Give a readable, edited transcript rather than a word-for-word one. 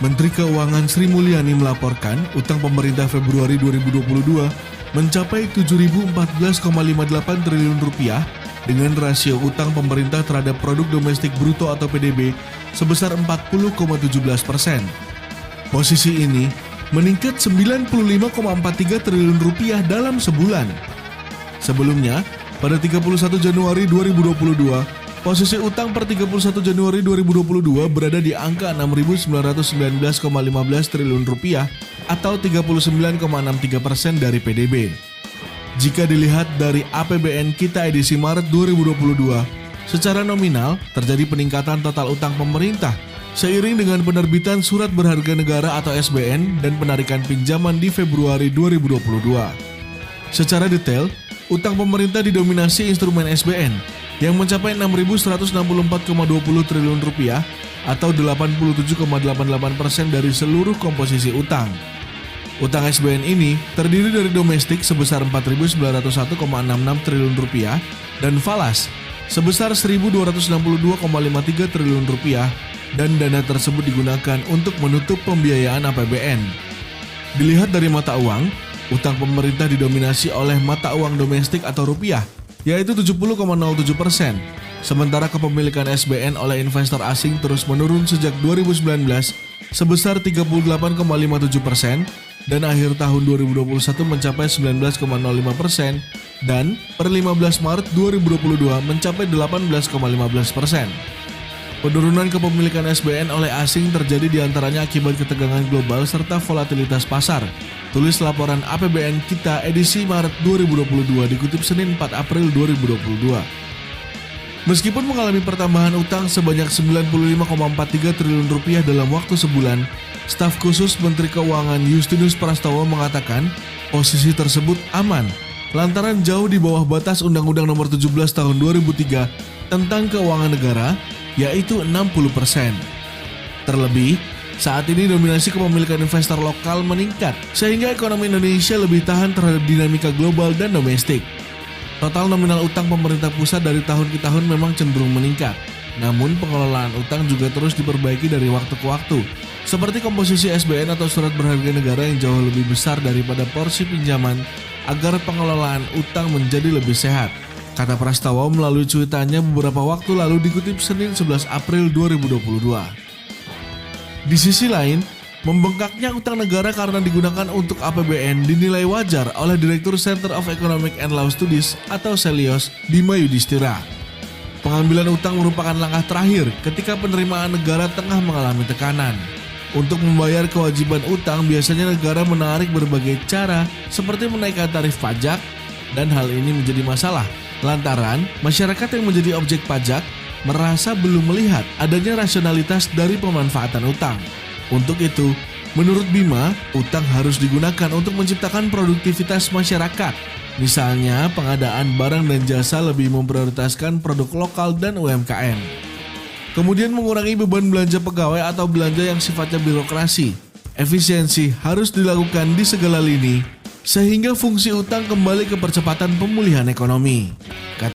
Menteri Keuangan Sri Mulyani melaporkan utang pemerintah Februari 2022 mencapai 7.014,58 triliun rupiah dengan rasio utang pemerintah terhadap produk domestik bruto atau PDB sebesar 40,17%. Posisi ini meningkat 95,43 triliun rupiah dalam sebulan. Sebelumnya, pada 31 Januari 2022, posisi utang per 31 Januari 2022 berada di angka 6.919,15 triliun rupiah atau 39,63% dari PDB. Jika dilihat dari APBN kita edisi Maret 2022, secara nominal terjadi peningkatan total utang pemerintah seiring dengan penerbitan surat berharga negara atau SBN dan penarikan pinjaman di Februari 2022. Secara detail, utang pemerintah didominasi instrumen SBN yang mencapai 6.164,20 triliun rupiah atau 87,88% dari seluruh komposisi utang. Utang SBN ini terdiri dari domestik sebesar 4.901,66 triliun rupiah dan falas sebesar 1.262,53 triliun rupiah, dan dana tersebut digunakan untuk menutup pembiayaan APBN. Dilihat dari mata uang, utang pemerintah didominasi oleh mata uang domestik atau rupiah, yaitu 70,07%, sementara kepemilikan SBN oleh investor asing terus menurun sejak 2019 sebesar 38,57% dan akhir tahun 2021 mencapai 19,05% dan per 15 Maret 2022 mencapai 18,15%. Penurunan kepemilikan SBN oleh asing terjadi diantaranya akibat ketegangan global serta volatilitas pasar. Tulis laporan APBN kita edisi Maret 2022 dikutip Senin 4 April 2022. Meskipun mengalami pertambahan utang sebanyak 95,43 triliun rupiah dalam waktu sebulan, staf khusus Menteri Keuangan Justinus Prastowo mengatakan posisi tersebut aman lantaran jauh di bawah batas Undang-Undang Nomor 17 Tahun 2003 tentang Keuangan Negara, yaitu 60%. Terlebih, saat ini dominasi kepemilikan investor lokal meningkat sehingga ekonomi Indonesia lebih tahan terhadap dinamika global dan domestik. Total nominal utang pemerintah pusat dari tahun ke tahun memang cenderung meningkat. Namun pengelolaan utang juga terus diperbaiki dari waktu ke waktu, seperti komposisi SBN atau surat berharga negara yang jauh lebih besar daripada porsi pinjaman agar pengelolaan utang menjadi lebih sehat, kata Prastowo melalui cuitannya beberapa waktu lalu dikutip Senin 11 April 2022. Di sisi lain, membengkaknya utang negara karena digunakan untuk APBN dinilai wajar oleh Direktur Center of Economic and Law Studies atau CELIOS, Bima Yudhistira. Pengambilan utang merupakan langkah terakhir ketika penerimaan negara tengah mengalami tekanan. Untuk membayar kewajiban utang, biasanya negara menarik berbagai cara seperti menaikkan tarif pajak, dan hal ini menjadi masalah lantaran masyarakat yang menjadi objek pajak merasa belum melihat adanya rasionalitas dari pemanfaatan utang. Untuk itu, menurut Bima, utang harus digunakan untuk menciptakan produktivitas masyarakat. Misalnya, pengadaan barang dan jasa lebih memprioritaskan produk lokal dan UMKM. Kemudian mengurangi beban belanja pegawai atau belanja yang sifatnya birokrasi. Efisiensi harus dilakukan di segala lini, sehingga fungsi utang kembali ke percepatan pemulihan ekonomi.